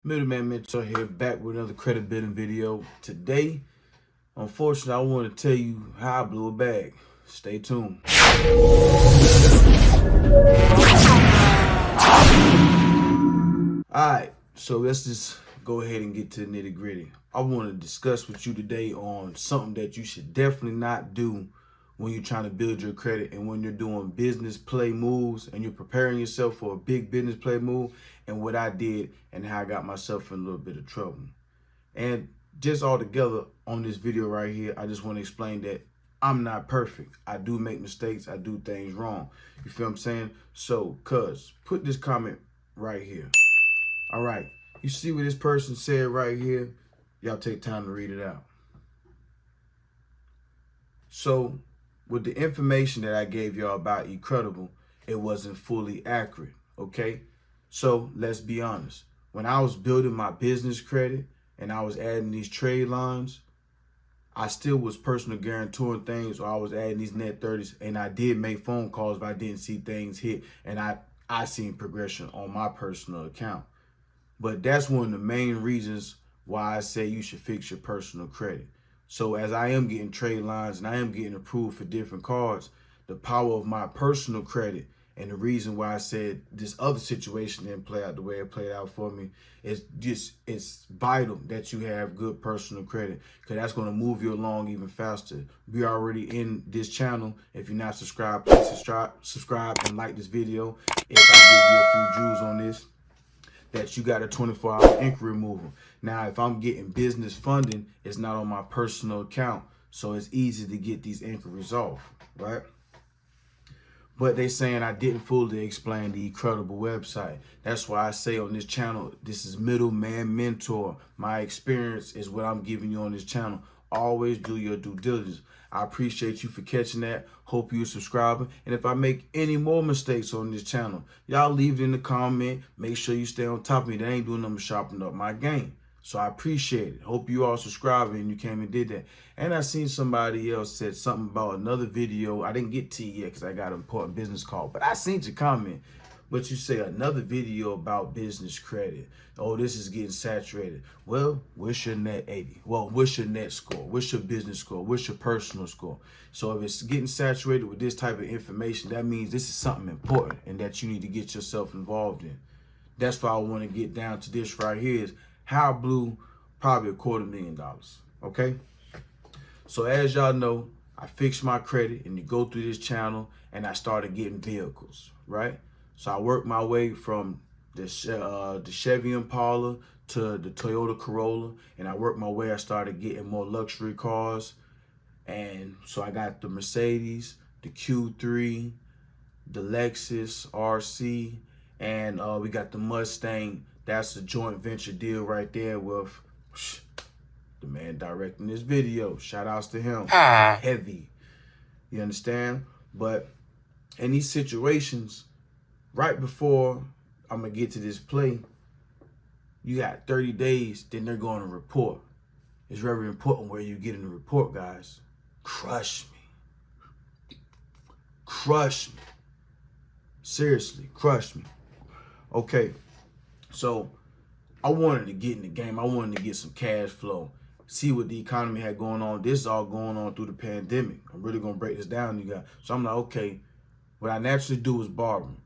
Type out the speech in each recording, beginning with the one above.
Middleman Mentor here, back with another credit building video. Today, unfortunately, I want to tell you how I blew a bag. Stay tuned. Alright, so let's just go ahead and get to the nitty gritty. I want to discuss with you today on something that you should definitely not do when you're trying to build your credit and when you're doing business play moves and you're preparing yourself for a big business play move, and what I did and how I got myself in a little bit of trouble. And just all together on this video right here, I just want to explain that I'm not perfect. I do make mistakes. I do things wrong. You feel what I'm saying? So, cuz, put this comment right here. All right. You see what this person said right here? Y'all take time to read it out. So, with the information that I gave y'all about Incredible, it wasn't fully accurate, okay? So, let's be honest. When I was building my business credit and I was adding these trade lines, I still was personal guaranteeing things, or I was adding these net 30s, and I did make phone calls if I didn't see things hit, and I seen progression on my personal account. But that's one of the main reasons why I say you should fix your personal credit. So as I am getting trade lines and I am getting approved for different cards, the power of my personal credit and the reason why I said this other situation didn't play out the way it played out for me is just, it's vital that you have good personal credit, because that's going to move you along even faster. We already in this channel. If you're not subscribed, please subscribe and like this video. If I give you a few jewels on this, that you got a 24-hour inquiry removal. Now, if I'm getting business funding, it's not on my personal account, so it's easy to get these inquiries off, right? But they saying I didn't fully explain the Incredible website. That's why I say on this channel, this is Middleman Mentor. My experience is what I'm giving you on this channel. Always do your due diligence. I appreciate you for catching that. Hope you're subscribing. And if I make any more mistakes on this channel, y'all leave it in the comment. Make sure you stay on top of me. They ain't doing nothing but sharpening up my game. So I appreciate it. Hope you all subscribing and you came and did that. And I seen somebody else said something about another video. I didn't get to it yet because I got an important business call. But I seen your comment. But you say another video about business credit. Oh, this is getting saturated. Well, what's your net 80? Well, what's your net score? What's your business score? What's your personal score? So if it's getting saturated with this type of information, that means this is something important and that you need to get yourself involved in. That's why I want to get down to this right here, is how I blew probably $250,000, okay? So as y'all know, I fixed my credit and you go through this channel and I started getting vehicles, right? So I worked my way from the Chevy Impala to the Toyota Corolla, and I worked my way. I started getting more luxury cars, and so I got the Mercedes, the Q3, the Lexus RC, and we got the Mustang. That's a joint venture deal right there with the man directing this video. Shout outs to him. Heavy. You understand? But in these situations, right before I'm going to get to this play, you got 30 days, then they're going to report. It's very important where you get in the report, guys. Crush me. Crush me. Seriously, crush me. Okay, so I wanted to get in the game. I wanted to get some cash flow, see what the economy had going on. This is all going on through the pandemic. I'm really going to break this down, you guys. So I'm like, okay, what I naturally do is borrowing.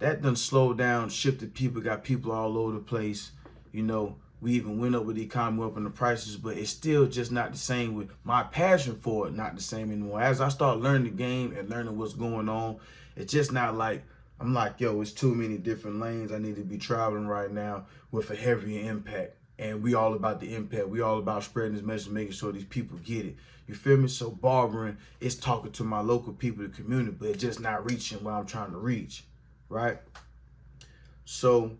That done slowed down, shifted people, got people all over the place. You know, we even went up with the economy, up in the prices, but it's still just not the same with my passion for it, not the same anymore. As I start learning the game and learning what's going on, it's just not like, I'm like, yo, it's too many different lanes I need to be traveling right now with a heavier impact. And we all about the impact. We all about spreading this message, making sure these people get it. You feel me? So borrowing is talking to my local people, the community, but it's just not reaching where I'm trying to reach. Right? So,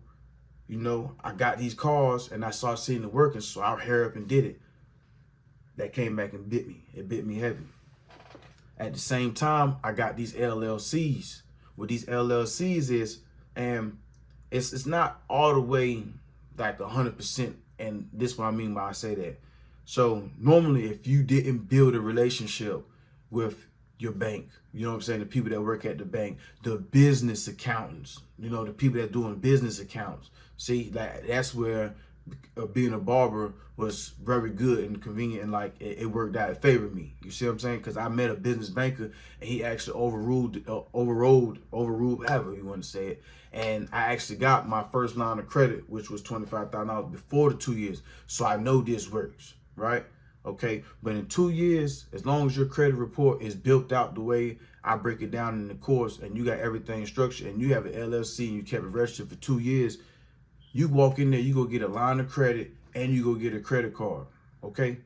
you know, I got these cars and I started seeing it working, so I hurry up and did it. That came back and bit me. It bit me heavy. At the same time, I got these LLCs. What these LLCs is, and it's not all the way like 100%, and this is what I mean by I say that. So normally, if you didn't build a relationship with your bank, you know what I'm saying, the people that work at the bank, the business accountants, you know, the people that doing business accounts. See, that's where being a barber was very good and convenient, and like it worked out. It favored me. You see what I'm saying? Because I met a business banker and he actually overruled, however you want to say it. And I actually got my first line of credit, which was $25,000 before the 2 years. So I know this works, right? Okay, but in 2 years, as long as your credit report is built out the way I break it down in the course, and you got everything structured, and you have an LLC and you kept it registered for 2 years, you walk in there, you go get a line of credit and you go get a credit card. Okay,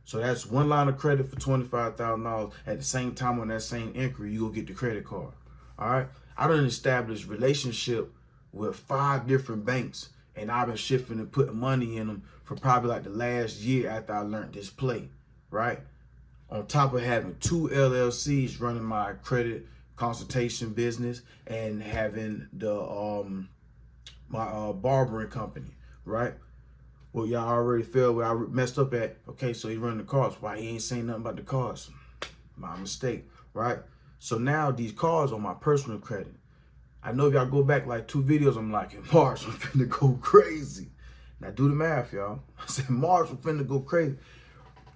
so that's one line of credit for $25,000. At the same time, on that same inquiry, you go get the credit card. All right, I done established relationship with 5 different banks, and I've been shifting and putting money in them for probably like the last year after I learned this play, right? On top of having 2 LLCs running my credit consultation business and having the my barbering company, right? Well, y'all already feel where I messed up at. Okay, so he running the cars. Why he ain't saying nothing about the cars? My mistake, right? So now these cars on my personal credit. I know if y'all go back like 2 videos, I'm like, in March, I'm finna go crazy. Now do the math, y'all. I said, March, I'm finna go crazy.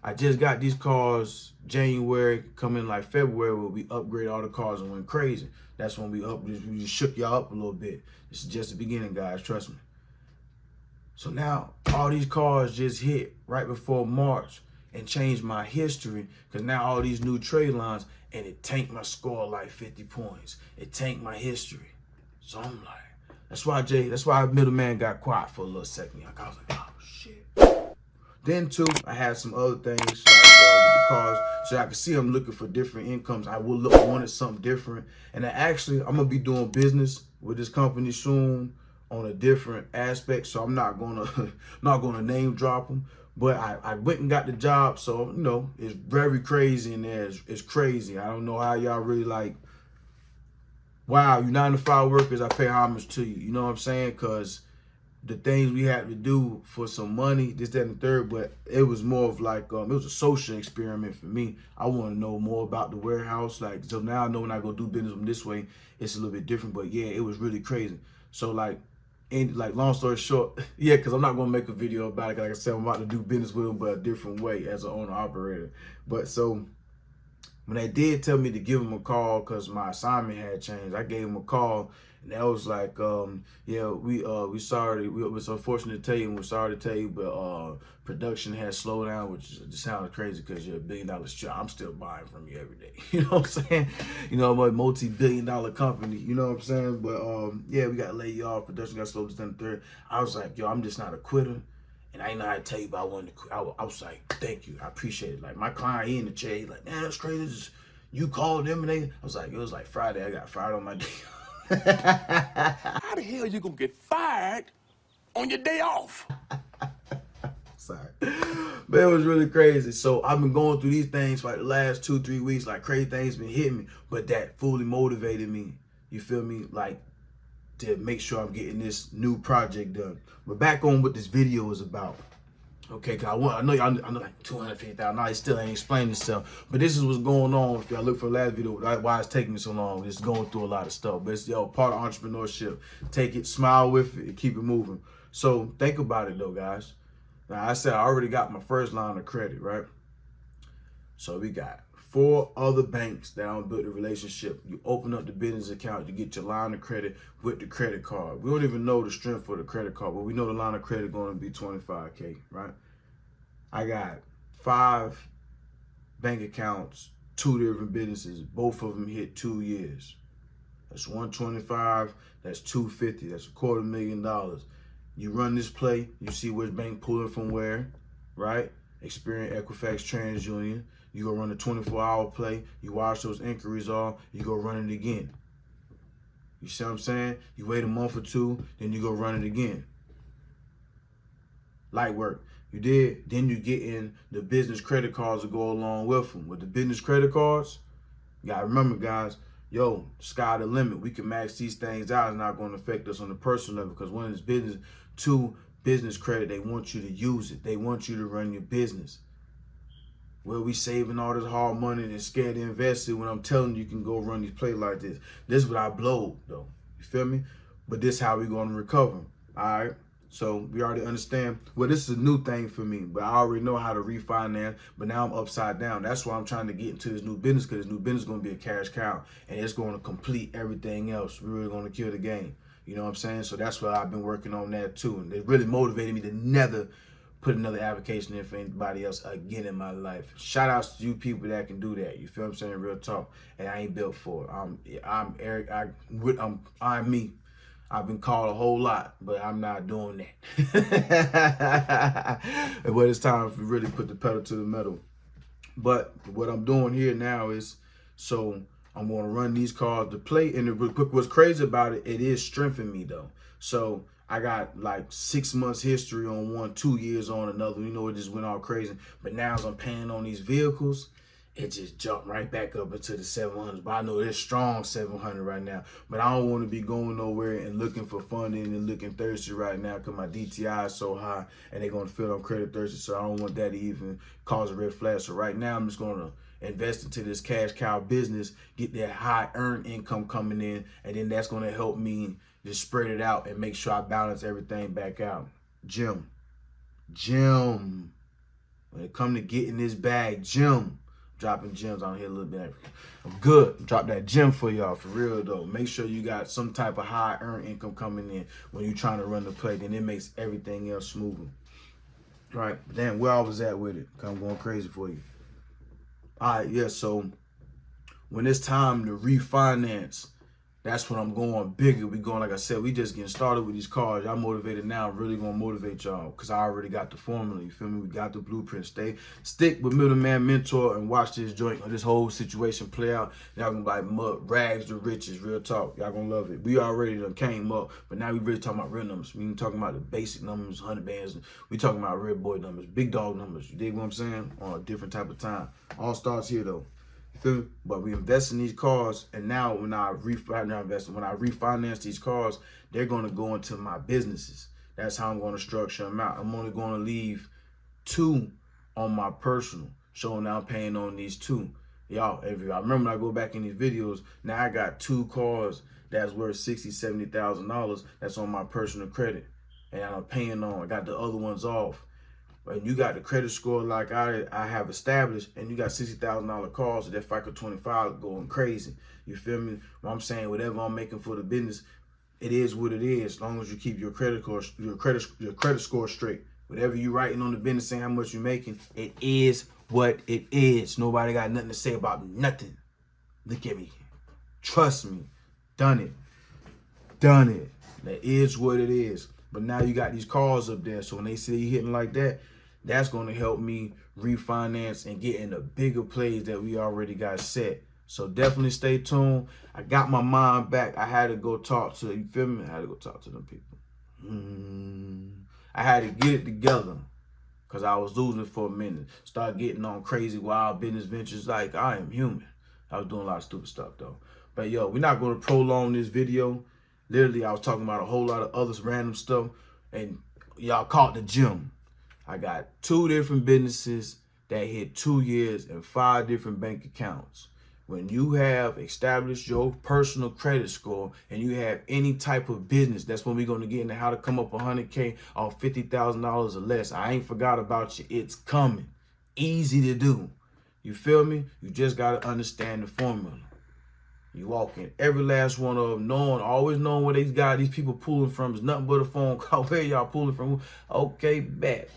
I just got these cars January, coming like February, where we upgrade all the cars and went crazy. That's when we just shook y'all up a little bit. This is just the beginning, guys, trust me. So now all these cars just hit right before March and changed my history, because now all these new trade lines, and it tanked my score like 50 points. It tanked my history. So I'm like, that's why middleman got quiet for a little second. Like, I was like, oh shit. Then too, I had some other things like with the cars, so I could see I'm looking for different incomes. I wanted something different, and I'm gonna be doing business with this company soon on a different aspect. So I'm not gonna name drop them, but I went and got the job. So you know, it's very crazy in there. It's crazy. I don't know how y'all really like. Wow, you 9-to-5 workers, I pay homage to you. You know what I'm saying? Because the things we had to do for some money, this, that, and the third, but it was more of like, it was a social experiment for me. I want to know more about the warehouse. Like, so now I know when I go do business this way, it's a little bit different. But yeah, it was really crazy. So like, long story short, yeah, because I'm not going to make a video about it. Like I said, I'm about to do business with them, but a different way as an owner operator. But so when they did tell me to give them a call because my assignment had changed, I gave them a call, and that was like, yeah, we sorry, it was unfortunate to tell you, and we're sorry to tell you, but production has slowed down, which just sounded crazy because you're $1 billion shop. I'm still buying from you every day. You know what I'm saying? You know, I'm a multi-billion-dollar company. You know what I'm saying? But yeah, we got to lay you off. Production got slowed down. Third. I was like, yo, I'm just not a quitter. And I didn't know how to tell you, but I wanted to quit. I was like, thank you. I appreciate it. Like, my client, he in the chair, he's like, man, that's crazy. Just, you called them, and I was like, it was like Friday. I got fired on my day. How the hell you gonna get fired on your day off? Sorry. But it was really crazy. So I've been going through these things for like the last 2-3 weeks. Like, crazy things been hitting me. But that fully motivated me. You feel me? Like, to make sure I'm getting this new project done. But back on what this video is about. Okay, cause I know y'all, I know like $250,000. It still ain't explaining itself. But this is what's going on. If y'all look for the last video, why it's taking me so long. It's going through a lot of stuff. But it's part of entrepreneurship. Take it, smile with it, and keep it moving. So think about it though, guys. Now I said I already got my first line of credit, right? So we got 4 other banks that I built a relationship. You open up the business account, you get your line of credit with the credit card. We don't even know the strength for the credit card, but we know the line of credit going to be $25K, right? I got 5 bank accounts, 2 different businesses. Both of them hit 2 years. That's 125, that's 250, that's $250,000. You run this play, you see which bank pulling from where, right? Experian, Equifax, Transunion. You go run a 24-hour play. You watch those inquiries off. You go run it again. You see what I'm saying? You wait a month or 2, then you go run it again. Light work. You did. Then you get in the business credit cards to go along with them. With the business credit cards, you got to remember, guys, yo, sky the limit. We can max these things out. It's not going to affect us on the personal level because 1, it's business. 2, business credit. They want you to use it. They want you to run your business. Well, we saving all this hard money and scared to invest it when I'm telling you can go run these plays like this. This is what I blow, though. You feel me? But this is how we going to recover. All right? So we already understand. Well, this is a new thing for me, but I already know how to refinance. But now I'm upside down. That's why I'm trying to get into this new business, because this new business is going to be a cash cow, and it's going to complete everything else. We're really going to kill the game. You know what I'm saying? So that's why I've been working on that too. And it really motivated me to never put another application in for anybody else again in my life. Shout outs to you people that can do that. You feel what I'm saying? Real talk. And I ain't built for it. I'm Eric. I'm me. I've been called a whole lot, but I'm not doing that. But it's time to really put the pedal to the metal. But what I'm doing here now is, so I'm going to run these cards to play. And what's crazy about it, it is strengthening me though. So I got like 6 months history on one, 2 years on another. You know, it just went all crazy. But now as I'm paying on these vehicles, it just jumped right back up into the 700s. But I know it's strong 700 right now. But I don't want to be going nowhere and looking for funding and looking thirsty right now, because my DTI is so high and they're going to feel I'm credit thirsty. So I don't want that to even cause a red flag. So right now I'm just going to invest into this cash cow business, get that high earned income coming in, and then that's going to help me just spread it out and make sure I balance everything back out. Jim. When it come to getting this bag, Jim. Dropping gems on here a little bit. I'm good. Drop that gem for y'all, for real though. Make sure you got some type of high earned income coming in when you're trying to run the play. Then it makes everything else smoother. All right, damn, where I was at with it, because I'm going crazy for you. All right, yeah, so when it's time to refinance, that's when I'm going bigger. We going, like I said, we just getting started with these cars. Y'all motivated now. I'm really going to motivate y'all, because I already got the formula. You feel me? We got the blueprint. Stick with Middleman Mentor and watch this joint, or this whole situation play out. Y'all going to like rags to riches. Real talk. Y'all going to love it. We already done came up, but now we really talking about real numbers. We ain't talking about the basic numbers, 100 bands. We talking about red boy numbers, big dog numbers. You dig what I'm saying? On a different type of time. All starts here, though. But we invest in these cars, and now when I refinance these cars, they're going to go into my businesses. That's how I'm going to structure them out. I'm only going to leave 2 on my personal, showing now I'm paying on these 2. Y'all, I remember when I go back in these videos, now I got 2 cars that's worth $60,000, $70,000 that's on my personal credit, and I'm paying on. I got the other ones off. And you got the credit score like I have established, and you got $60,000 cars, so that FICO 25 going crazy. You feel me? What I'm saying, whatever I'm making for the business, it is what it is. As long as you keep your credit score straight. Whatever you writing on the business saying how much you're making, it is what it is. Nobody got nothing to say about nothing. Look at me. Trust me. Done it. That is what it is. But now you got these cars up there, so when they see you hitting like that, that's going to help me refinance and get in the bigger plays that we already got set. So definitely stay tuned. I got my mind back. I had to go talk to, you feel me? I had to go talk to them people. I had to get it together, because I was losing it for a minute. Start getting on crazy wild business ventures like I am human. I was doing a lot of stupid stuff though. But yo, we're not going to prolong this video. Literally, I was talking about a whole lot of other random stuff, and y'all caught the gem. I got 2 different businesses that hit 2 years and 5 different bank accounts. When you have established your personal credit score and you have any type of business, that's when we're going to get into how to come up 100K off $50,000 or less. I ain't forgot about you. It's coming. Easy to do. You feel me? You just got to understand the formula. You walk in every last one of them, always knowing where these people pulling from. It's nothing but a phone call. Where y'all pulling from? Okay, bet.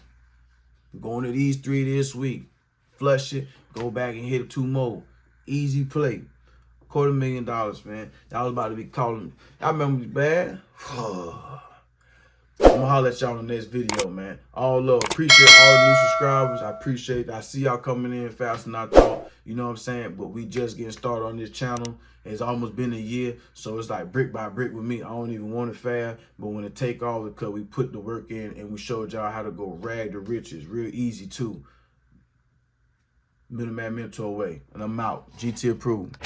Going to these 3 this week. Flush it. Go back and hit 2 more. Easy play. $250,000, man. Y'all was about to be calling me. I remember bad. I'm gonna holler at y'all in the next video, man. All love. Appreciate all the new subscribers. I appreciate it. I see y'all coming in faster than I thought. You know what I'm saying? But we just getting started on this channel. It's almost been a year, so it's like brick by brick with me. I don't even want it fast, but when it take off, because we put the work in and we showed y'all how to go rag to riches. Real easy too. Middleman Mentor way. And I'm out. GT approved.